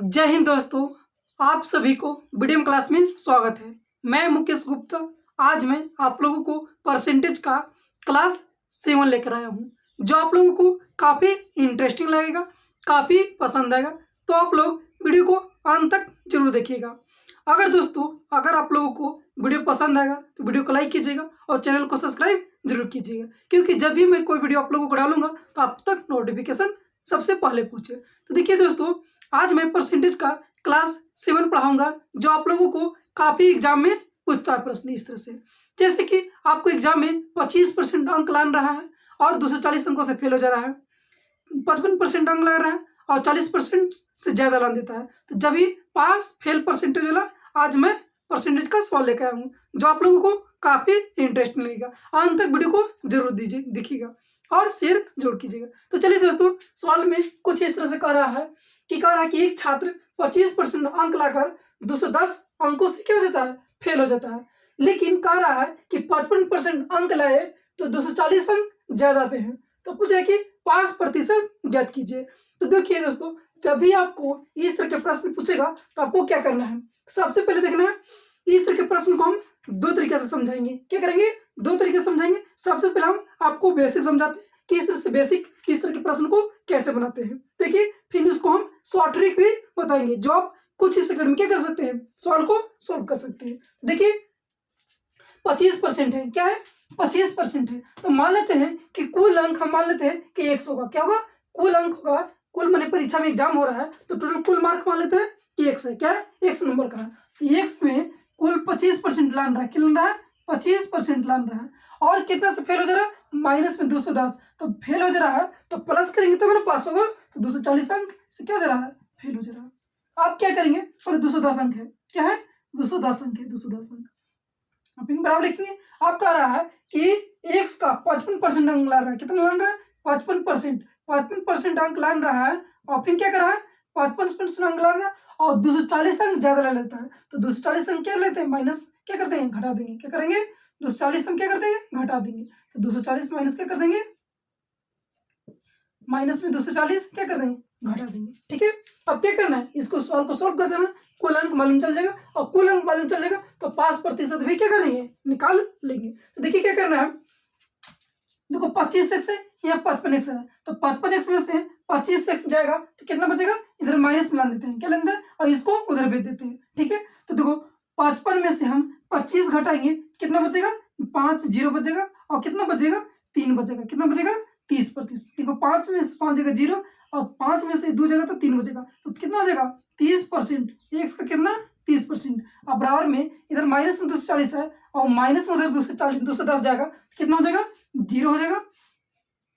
जय हिंद दोस्तों, आप सभी को बीडीएम क्लास में स्वागत है। मैं मुकेश गुप्ता। आज मैं आप लोगों को परसेंटेज का क्लास 7 लेकर आया हूं, जो आप लोगों को काफ़ी इंटरेस्टिंग लगेगा, काफ़ी पसंद आएगा। तो आप लोग वीडियो को अंत तक जरूर देखिएगा। अगर आप लोगों को वीडियो पसंद आएगा तो वीडियो को लाइक कीजिएगा और चैनल को सब्सक्राइब जरूर कीजिएगा, क्योंकि जब भी मैं कोई वीडियो आप लोगों को डालूंगा तो आप तक नोटिफिकेशन सबसे पहले पहुंचे। तो देखिए दोस्तों, आज मैं परसेंटेज का क्लास 7 पढ़ाऊंगा, जो आप लोगों को काफ़ी एग्जाम में पूछता है प्रश्न इस तरह से। जैसे कि आपको एग्जाम में 25% अंक लान रहा है और 240 अंकों से फेल हो जा रहा है, 55% अंक ला रहा है और 40% से ज़्यादा लान देता है। तो जब ही पास फेल परसेंटेज वाला आज मैं परसेंटेज का सवाल लेकर आया हूँ, जो आप लोगों को काफ़ी इंटरेस्टिंग लगेगा। अंत तक वीडियो को जरूर देखिएगा और शेयर जरूर कीजिएगा। तो चलिए दोस्तों, सवाल में कुछ इस तरह से कह रहा है कि एक छात्र 25% अंक लाकर 210 अंकों से क्या हो जाता है, फेल हो जाता है। लेकिन कह रहा है कि 55% अंक लाए तो 240 अंक ज्यादा आते हैं। तो पूछा है कि 5% ज्ञात कीजिए। तो देखिए दोस्तों, जब भी आपको इस तरह के प्रश्न पूछेगा तो आपको क्या करना है, सबसे पहले देखना है इस तरह के प्रश्न को हम दो तरीके से समझाएंगे। क्या करेंगे, दो तरीके से समझाएंगे। सबसे पहले हम आपको बेसिक समझाते हैं कि इस तरह से बेसिक इस तरह के प्रश्न को कैसे बनाते हैं। देखिए, फिर उसको हम शॉर्ट ट्रिक भी बताएंगे, जो आप कुछ ही सेकंड में क्या कर सकते हैं, सवाल को सोल्व कर सकते हैं। देखिए 25% है, क्या है, 25% है। तो मान लेते हैं कि कुल अंक, हम मान लेते हैं कि 100 होगा। क्या होगा, कुल अंक होगा। कुल माने परीक्षा में एग्जाम हो रहा है तो टोटल कुल मार्क मान लेते हैं कि 100 है। क्या है, 100 नंबर का है। 100 में कुल 25% लान रहा है। क्या लान रहा है, 25% लान रहा है। और कितना से फेल हो जा रहा है, माइनस में 210। तो फेल हो जा रहा है तो प्लस करेंगे तो मेरा पास होगा। तो 240 अंक से क्या हो जा रहा है, फेल हो जा रहा है। आप क्या करेंगे, और 210 अंक है। क्या है, 210 अंक है, 210 अंक आप बराबर लिखेंगे। आप कह रहा है कि एक्स का 55% अंक लान रहा है। कितना लान रहा है, 55% अंक लान रहा है। और फिर क्या कर रहा है, 55% अंक लान रहा है और 240 अंक ज्यादा ले लेता है। तो 240 अंक क्या लेते हैं, माइनस क्या करते हैं, घटा देंगे। क्या करेंगे, 240 अंक क्या करते हैं, घटा देंगे। तो 240 माइनस क्या कर देंगे, माइनस में 240 क्या कर देंगे, घटा देंगे। ठीक है, अब क्या करना है, इसको सवाल को सोल्व कर देना। कुल अंक मालूम चल जाएगा और कुल अंक मालूम चल जाएगा तो 5% भी क्या करेंगे, निकाल लेंगे। तो देखिए क्या करना है, देखो 25x है, यहाँ 55x है। तो 55x में से 25x जाएगा तो कितना बचेगा, इधर माइनस मिला देते हैं। क्या लेते हैं, और इसको उधर भेज देते हैं। ठीक है, तो देखो 55 में से हम 25 घटाएंगे, कितना बचेगा, 5 0 बचेगा और कितना बचेगा, 3 बचेगा। कितना बचेगा, 30%। देखो 5 में से 5 जगह 0 और 5 में से 2 जगह तो 3 बचेगा। तो कितना हो जाएगा, 30%। एक्स का कितना, 30%। अब बराबर में इधर माइनस में 240 है और माइनस में उधर 210 जाएगा। कितना हो जाएगा, 0 हो जाएगा,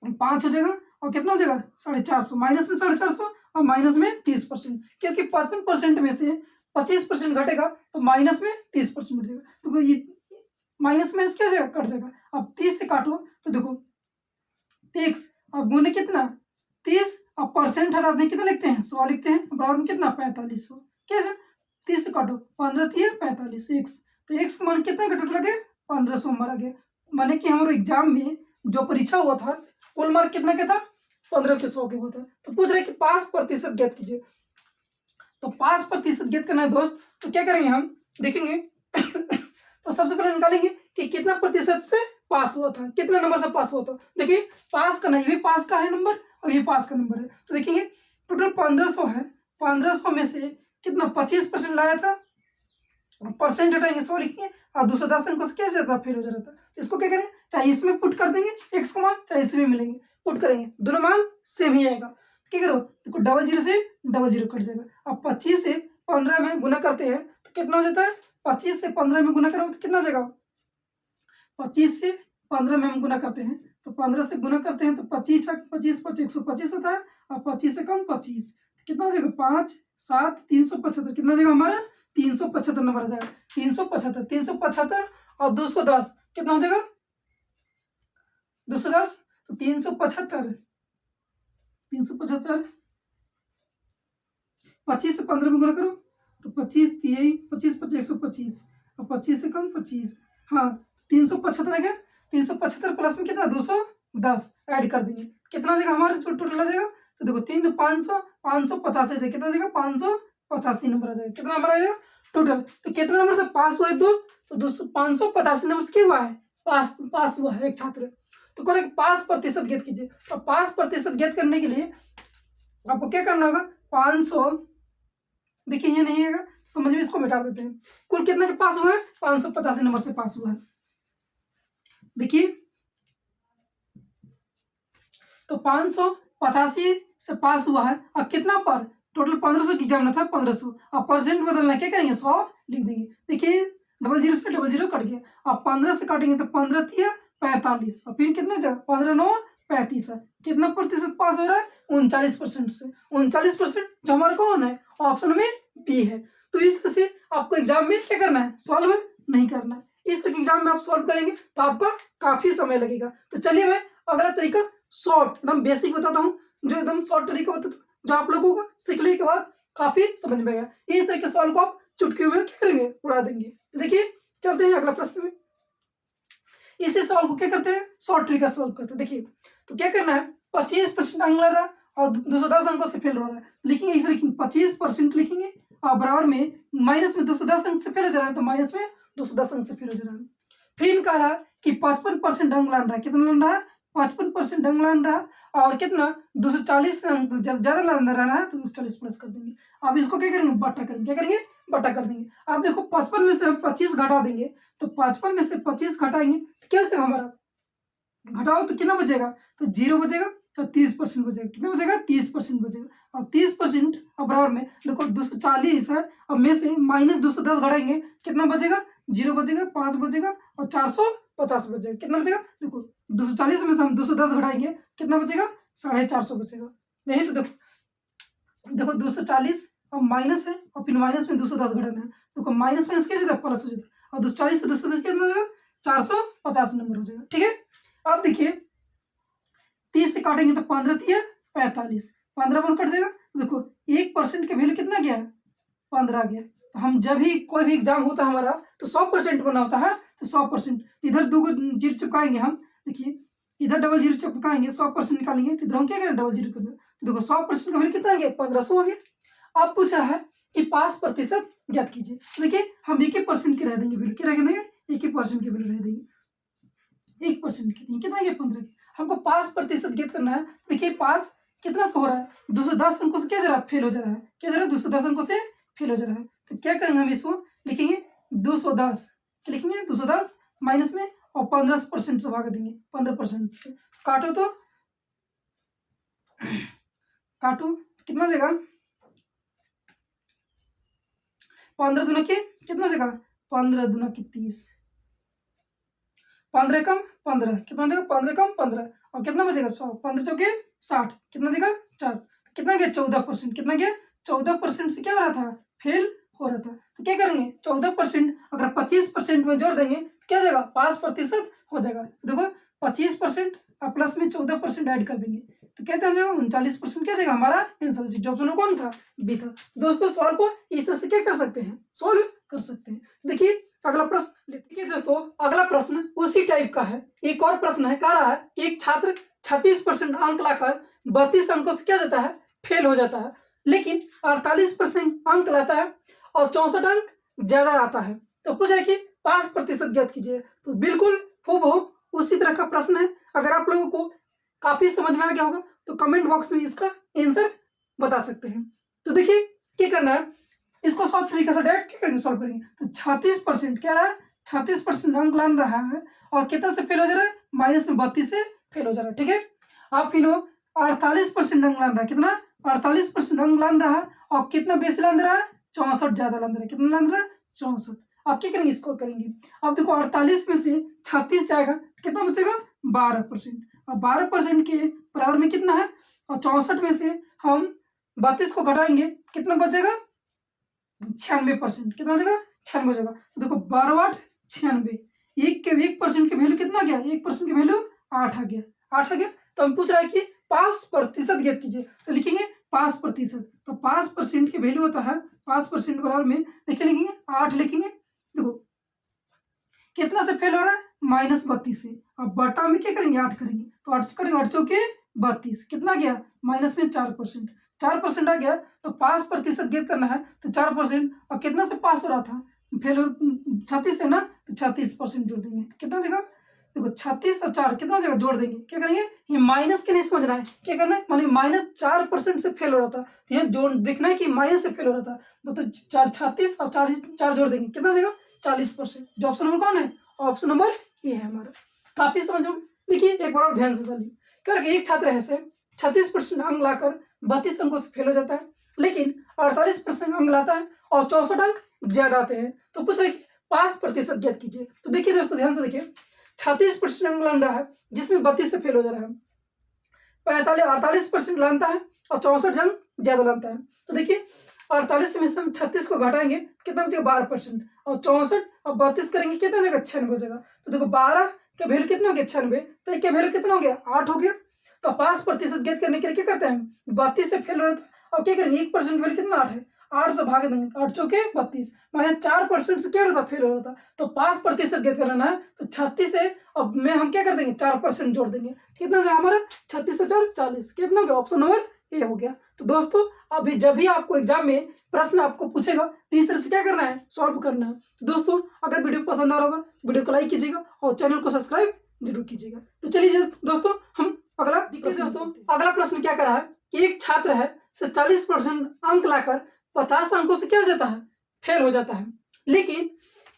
5 हो जाएगा और कितना हो जाएगा, 450। माइनस में 450 और माइनस में 30%, क्योंकि 55% में से 25% घटेगा तो माइनस में 30% घट जाएगा। तो ये माइनस में क्या हो जाएगा, कट जाएगा। अब 30 से काटो तो देखो 30 और गुने कितना, 30 और परसेंट हटा दें, कितना लिखते हैं, 100 लिखते हैं। बराबर में कितना, 4500। क्या है, 30 से काटो, 15 थी 45 एक्स। तो एक्स का मान कितना का टोटल लगे, 1500 हमारा गया। माने कि हमारे एग्जाम में जो परीक्षा हुआ था कुल मार्क कितना का था, 1500 के हुआ था। तो पूछ रहे कि 5% ज्ञात कीजिए। तो 5% ज्ञात करना है दोस्त, तो क्या करेंगे हम, देखेंगे तो सबसे पहले निकालेंगे कि कितना प्रतिशत से पास हुआ था, कितना नंबर से पास हुआ था। देखिए पास का नहीं, ये भी पास का है नंबर और ये पास का नंबर है। तो देखेंगे टोटल 1500 है, 1500 में से कितना 25% लाया था, परसेंट हटाएंगे 100 लिखेंगे और 210 अंकों से क्या जाता, फेल हो जा रहा था। तो इसको क्या करें, चाहे इसमें पुट कर देंगे एक्स का मान, चाहे इसमें मिलेंगे, पुट करेंगे, दोनों मान सेम ही आएगा। तो क्या करो, देखो 00 से 00 कट जाएगा। अब 25 से 15 में गुना करते हैं तो कितना हो जाता है, 25 से 15 में गुना करोगे तो कितना हो जाएगा, 25 से 15 में हम गुना करते हैं तो 15 से गुना करते हैं तो 25 25 125 होता है और 25 से कम 25 कितना हो जाएगा, 5 7 375। कितना हो जाएगा हमारा, 375 नंबर आ जाएगा। 375 और 210 कितना हो जाएगा, 210। तो 375 25 से 15 में गुना करो तो 25 यही 25 25 125 और 25 से कम 25, हाँ 375 है क्या, 375 प्लस में कितना 210 ऐड कर देंगे, कितना हो जाएगा हमारा टोटल आ जाएगा। तो देखो 3 तो 500 550 है, कितना हो जाएगा 585 नंबर आ जाएगा। कितना नंबर आएगा टोटल? तो कितने नंबर से पास हुआ है दोस्त? तो 585 नंबर से क्या हुआ है? पास हुआ है एक छात्र। तो करेक्ट पास प्रतिशत ज्ञात कीजिए। तो पास प्रतिशत ज्ञात करने के लिए आपको क्या करना होगा? 500, देखिए ये नहीं आएगा, समझ में, इसको मिटा देते हैं। कुल कितने के पास हुआ है? 585 नंबर से पास हुआ है। देखिए तो 585 से पास हुआ है। अब कितना पर? टोटल 1500 की एग्जाम था, 1500। अब परसेंट बदलना, क्या करेंगे? 100 लिख देंगे। देखिए 00 से 00 कट गया। अब 15 से काटेंगे तो 15 तिया 45, और फिर कितना जगह 15 9 35 है। कितना प्रतिशत पास हो रहा है? 39% से। 39% जो हमारा कौन है? ऑप्शन में बी है। तो इस तरह से आपको एग्जाम में क्या करना है? सॉल्व नहीं करना है। इस तरह के एग्जाम में आप सॉल्व करेंगे तो आपका काफी समय लगेगा। तो चलिए मैं अगला तरीका शॉर्ट एकदम बेसिक बताता हूँ, जो एकदम शॉर्ट तरीका बताता हूँ, जो आप लोगों को सीखने के बाद काफी समझ में आएगा। इस तरह के सवाल को आप चुटकी में क्या करेंगे? उड़ा देंगे। तो देखिए चलते हैं अगला प्रश्न में। इसी सवाल को क्या करते हैं? शॉर्ट तरीका सॉल्व करते हैं। देखिए तो क्या करना है? 25% अंक ला रहा है और 210 अंकों से फेल हो रहा है। लिखेंगे इसे, लिखेंगे 25% लिखेंगे और बराबर में माइनस में 210 अंक से फेल हो जा रहा है, तो माइनस में 210 अंक से फेल हो जा रहा है। फिर कह रहा है कि 55% अंक लान रहा है। कितना लान रहा है? 55% अंक लान रहा है। और कितना? 240 अंक ज्यादा लान रहा है, तो 240 प्लस कर देंगे। अब इसको क्या करेंगे? बट्टा करेंगे। क्या करेंगे? बट्टा कर देंगे। अब देखो 55 में से हम 25 घटा देंगे, तो 55 में से 25 घटाएंगे तो क्या हो जाएगा हमारा? घटाओ तो कितना बचेगा? तो 0 बचेगा, तो 30% बचेगा। कितना बचेगा? 30% बचेगा। अब 30% अब बराबर में देखो 240 है, अब में से माइनस 210 घटाएंगे, कितना बचेगा? 0 बचेगा, 5 बचेगा और 450 बचेगा। कितना बचेगा? देखो 240 में से हम 210 घटाएंगे, कितना बचेगा? 450 बचेगा। नहीं तो देखो 240 और माइनस है, और फिर माइनस में 210 घटाना है, देखो माइनस माइनस क्या हो जाता है? प्लस हो जाता है। और 240 से 210 कितना हो जाएगा? 450 नंबर हो जाएगा। ठीक है। अब देखिए 30 से काटेंगे तो 15 तिया 45, 15 पर कट जाएगा। देखो 1% के वैल्यू कितना गया? 15 गया। तो हम जब भी कोई भी एग्जाम होता है हमारा तो 100% बना होता है, तो 100% इधर 2 जीरो चिपकाएंगे हम। देखिए इधर डबल जीरो चिपकाएंगे, 100% निकालेंगे, तो इधर हम क्या करें? डबल जीरो कर दें। तो देखो 100% का वैल्यू कितना गया? 1500 हो गया। अब पूछा है कि पास प्रतिशत ज्ञात कीजिए। देखिए हम 1% की रह देंगे वैल्यू, क्या रह देंगे? 1% की वैल्यू रह देंगे। 1% की कितना गया? 15 की। हमको पास प्रतिशत ज्ञात करना है। देखिए पास कितना से हो रहा है? 210 अंकों से क्या जा रहा है? फेल हो जा रहा है। क्या जा रहा है? 210 अंकों से फेल हो जा रहा है। तो क्या करेंगे हम? इसको लिखेंगे 210, क्या लिखेंगे? 210 माइनस में और 15% से भाग देंगे, 15% से काटो तो काटो कितना जगह? 15 दूना के कितना जगह? 15 दूना की 30, 15 कम 15 कितना देगा? 15 कम 15 और कितना बचेगा? 100, 15 चौके 60, कितना देगा? 4, कितना गया? 14%। कितना गया? 14% से क्या हो रहा था? फेल हो रहा था। तो क्या करेंगे? 14% अगर 25% में जोड़ देंगे तो क्या हो जाएगा? पास प्रतिशत हो जाएगा। देखो 25% और प्लस में 14% ऐड कर देंगे तो क्या हो जाएगा? 39% क्या जाएगा हमारा आंसर? जो ऑप्शन कौन था? बी था। दोस्तों सवाल को इस तरह से क्या कर सकते हैं? सॉल्व कर सकते हैं। तो देखिए अगला प्रश्न लेते हैं दोस्तों। अगला प्रश्न उसी टाइप का है। एक और प्रश्न है, कह रहा है कि एक छात्र 36% अंक लाकर 32 अंकों से क्या जाता है? फेल हो जाता है, लेकिन 48% अंक लाता है और 64 अंक ज्यादा आता है। तो पूछा है कि पास प्रतिशत ज्ञात कीजिए। तो बिल्कुल हूबहू उसी तरह का प्रश्न है। अगर आप लोगों को काफी समझ में आ गया होगा तो कमेंट बॉक्स में इसका आंसर बता सकते हैं। तो देखिए क्या करना है, इसको सॉल्व तरीके से डायरेक्ट क्या करेंगे? सॉल्व करेंगे। तो 36% क्या रहा है? 36% अंक लान रहा है और कितना से फेल हो जा रहा है? माइनस में 32 से फेल हो जा रहा है। ठीक है। अब फिर 48% अंक लान रहा है। कितना? 48% अंक लान रहा है और कितना बेसी लान रहा है? 64 ज्यादा लान रहा है। कितना लान रहा है? 64। अब क्या करेंगे? इसको करेंगे। अब देखो 48 में से 36 जाएगा, कितना बचेगा? 12%। और 12% के बराबर में कितना है? और 64 में से हम 32 को घटाएंगे, कितना बचेगा? 96%। कितना बचेगा? 96 बचेगा। तो देखो 12 96, 1% के वैल्यू कितना गया? 1% की वैल्यू 8 आ गया। 8 आ गया। तो हम पूछ रहा है कि पास प्रतिशत ज्ञात कीजिए। तो लिखेंगे पास प्रतिशत। तो 5% की वैल्यू होता है 5% बराबर में देखिए लिखेंगे 8 लिखेंगे। देखो कितना से फेल हो रहा है? -32 से। अब बटा में क्या करेंगे? 8 करेंगे। तो 8 करेंगे, 8 चौके 32, कितना गया? माइनस में 4%। 4% आ गया तो 5% गेट करना है, तो 4% और कितना से पास हो रहा था, फेल 36 है ना, तो 36% जोड़ देंगे, कितना जगह देखो 36 और 4 कितना जगह जोड़ देंगे, क्या करेंगे, ये माइनस के नहीं समझना है, क्या करना है, माने -4% से फेल हो रहा था, तो ये जोड़ देखना है कि माइनस से फेल हो रहा था, तो 36 और 4 जोड़ देंगे, कितना जगह 40%। जो ऑप्शन नंबर कौन है, ऑप्शन नंबर ये है हमारा। काफी समझ में। देखिए एक बार और ध्यान से चलिए, करके एक छात्र ऐसे 36% अंक लाकर 32 अंकों से फेल हो जाता है, लेकिन 48% अंक लाता है और 64 अंक ज्यादा आते हैं, तो पूछ रहे 5% ज्ञात कीजिए। तो देखिए दोस्तों ध्यान से देखिए, 36% अंक लान रहा है जिसमें 32 से फेल हो जा रहा है, 48% लाता है और 64 अंक ज्यादा लाता है, तो देखिए 48 में से हम 36 को घटाएंगे कितना बचेगा 12%, और 64 और 32 करेंगे कितना जगह 96 हो जाएगा, तो देखो 12 का वैल्यू कितना हो गया 96, तो एक का वैल्यू कितना हो गया 8 हो गया। तो 5% गेट करने के लिए क्या करते हैं, 32 से फेल हो रहा था, अब क्या करेंगे 1% वैल्यू कितना 8 है, 8 से भाग देंगे, 8 चौके 32, माने 4% से क्या हो रहा था फेल हो रहा था, तो 5% गेट करना है, तो 36 से अब में हम क्या कर देंगे 4% जोड़ देंगे, कितना हो गया हमारा 36 से 4 40, कितना हो गया, ऑप्शन नंबर ये हो गया। तो दोस्तों अभी जब भी आपको एग्जाम में प्रश्न आपको पूछेगा तो इस तरह से क्या करना है, सॉल्व करना है। तो दोस्तों अगर वीडियो पसंद आ रहा होगा वीडियो को लाइक कीजिएगा और चैनल को सब्सक्राइब जरूर कीजिएगा। तो चलिए दोस्तों हम अगला अगला प्रश्न क्या करा है कि एक छात्र है से 40% अंक लाकर 50 अंकों से क्या हो जाता है, फेल हो जाता है, लेकिन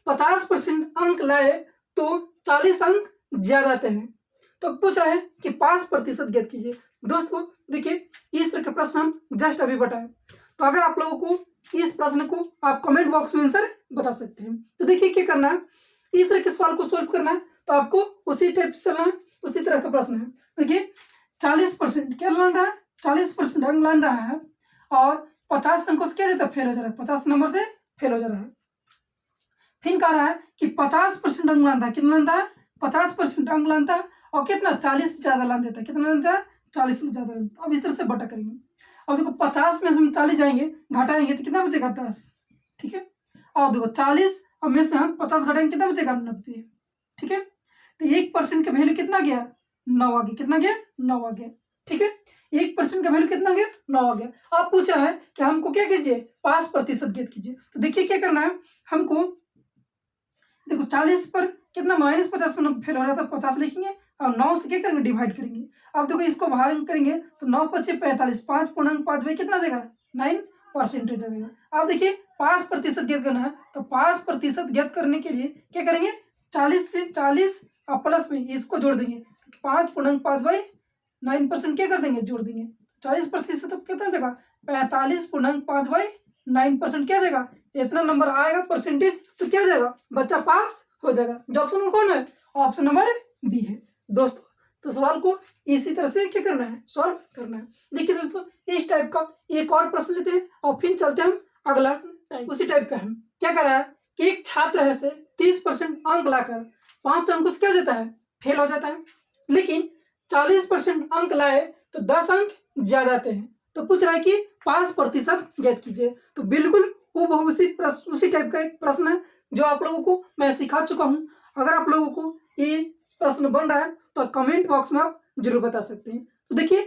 50% अंक लाए तो 40 अंक ज्यादा आते हैं, तो पूछ रहा है कि 5% ज्ञात कीजिए। दोस्तों देखिए इस तरह का प्रश्न हम जस्ट अभी बताएं, तो अगर आप लोगों को इस प्रश्न को आप कमेंट बॉक्स में आंसर बता सकते हैं। तो देखिए क्या करना है, इस तरह के सवाल को सोल्व करना है, तो आपको उसी टाइप से चलना है, उसी तरह का प्रश्न है। देखिए 40% क्या लान रहा है, 40% अंक लान रहा है और 50 अंकों से क्या जाता है फेल हो जा रहा है, 50 नंबर से फेल हो जा रहा है। फिर कह रहा है कि 50% अंक लाता है, कितना लाता है 50% अंक लाता है और कितना 40 से ज्यादा लान देता है, कितना लाता है 40 से ज्यादा। अब इस तरह से बटा करेंगे, अब देखो 50 में से हम 40 जाएंगे घटाएंगे तो कितना बचेगा 10, ठीक है, और देखो 40 और में से हम 50 घटाएंगे कितना बचेगा 90, ठीक है, तो 1% का वैल्यू कितना गया 9 आ गया, कितना गया 9 आ गया, ठीक है, 1% का वैल्यू कितना गया 9 आ गया। आप पूछ रहा है कि हमको क्या कीजिए 5% ज्ञात कीजिए। तो देखिए क्या करना है हमको, देखो 40 पर कितना -50 में फेल हो रहा था 50 लिखेंगे और 9 से क्या करेंगे डिवाइड करेंगे। अब देखो इसको बाहर करेंगे तो 9 × 5 = 45, 5 भाई कितना जगह 9% जगह। अब देखिए 5% ज्ञात करना है, तो 5% ज्ञात करने के लिए क्या करेंगे 40 से 40 और प्लस में इसको जोड़ देंगे, 5/9 क्या कर देंगे जोड़ देंगे, 40% तो कितना जगह 45/5/9% क्या जगह इतना नंबर आएगा परसेंटेज, तो क्या हो जाएगा बच्चा पास हो जाएगा। जो ऑप्शन नंबर कौन है, ऑप्शन नंबर बी है दोस्तों। तो सवाल को इसी तरह से क्या करना है सॉल्व करना है। देखिए दोस्तों इस टाइप का एक और प्रश्न लेते हैं और फिर चलते हैं हम अगला उसी टाइप का है। क्या कर रहा है कि एक छात्र है से 30% अंक लाकर 5 अंकों से क्या हो जाता है फेल हो जाता है, लेकिन 40% अंक लाए तो 10 अंक ज्यादा आते हैं, तो पूछ रहा है कि 5% ज्ञात कीजिए। तो बिल्कुल वो उसी टाइप का एक प्रश्न है जो आप लोगों को मैं सिखा चुका हूं। अगर आप लोगों को ये प्रश्न बन रहा है तो कमेंट बॉक्स में आप जरूर बता सकते हैं। तो देखिए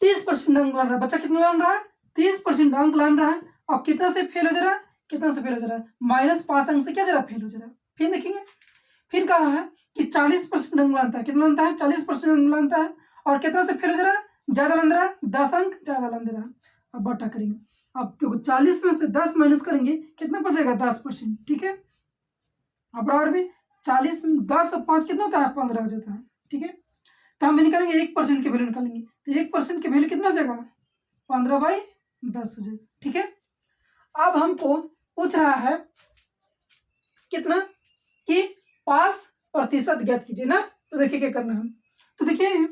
30% अंक लान रहा है बच्चा, कितना लान रहा है 30% अंक लान रहा है और कितना से फेल हो जा रहा है, कितना से फेल हो जा रहा है -5 अंक से क्या जा रहा है फेल हो जा रहा है। फिर देखेंगे फिर कह रहा है कि 40% अंक लाता है, कितना लाता है 40% अंक लाता है और कितना से फेल हो जा रहा है ज्यादा लान रहा है 10 अंक ज्यादा लान दे रहा है। अब बटा करेंगे, अब देखो 40 में से 10 माइनस करेंगे कितना बचेगा 10%, ठीक है, अब बराबर में 40 10 और 5 कितना होता है 15 हो जाता है, ठीक है, तो हम निकालेंगे 1% की वैल्यू निकालेंगे, तो 1% की वैल्यू कितना हो जाएगा 15/10 हो जाएगा, ठीक है। अब हमको पूछ रहा है कितना कि 5% ज्ञात कीजिए ना, तो देखिए क्या करना है। तो देखिए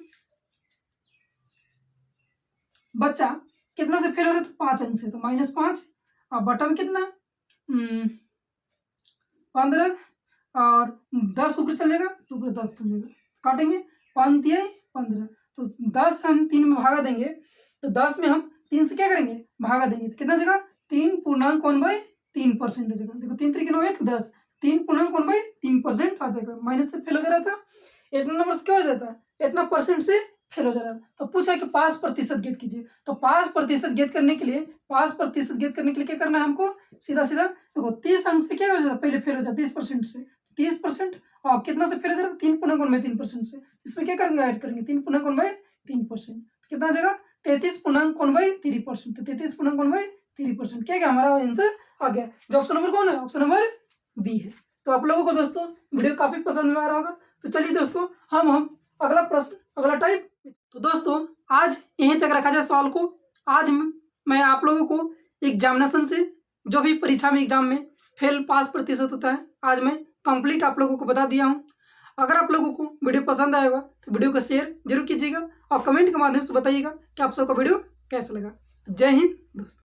बच्चा कितना से फेल हो रहा है तो 5 अंक से, तो -5 और बटन कितना 15 और 10 ऊपर चलेगा तो ऊपर 10 चलेगा, काटेंगे 5 दिए 15, तो 10 हम 3 में भागा देंगे, तो 10 में हम 3 से क्या करेंगे भागा देंगे, तो कितना जगह 3/1/3% हो जाएगा। देखो 3 3 9 1 10, 3/1/3% आ जाएगा। माइनस से फेल हो जा रहा था, इतना नंबर से क्या हो जाता है इतना परसेंट से फेल हो जा रहा है। तो पूछा कि 5% ज्ञात कीजिए। तो 5% ज्ञात करने के लिए 5% ज्ञात करने के लिए क्या करना है हमको? सीधा सीधा देखो 30 अंक से क्या हो जाता है? पहले फेल हो जाता है 30% से। 30% और कितना से फेल हो जाता है? 3 पूर्णांक 3% से। इसमें क्या करेंगे? ऐड करेंगे 3 पूर्णांक 3%। कितना आ जाएगा? 33 पूर्णांक 3%। तो 33 पूर्णांक 3%। क्या क्या हमारा आंसर आ गया। जो ऑप्शन नंबर कौन है? ऑप्शन नंबर बी है। तो आप लोगों को दोस्तों वीडियो काफी पसंद में आ रहा होगा। तो चलिए दोस्तों हम अगला प्रश्न, अगला टाइप। तो दोस्तों आज यहीं तक रखा जाए सवाल को। आज मैं आप लोगों को एग्जामिनेशन से, जो भी परीक्षा में एग्जाम में फेल पास प्रतिशत होता है, आज मैं कंप्लीट आप लोगों को बता दिया हूँ। अगर आप लोगों को वीडियो पसंद आएगा तो वीडियो को शेयर जरूर कीजिएगा और कमेंट के माध्यम से बताइएगा कि आप सबका वीडियो कैसा लगा। जय हिंद दोस्तों।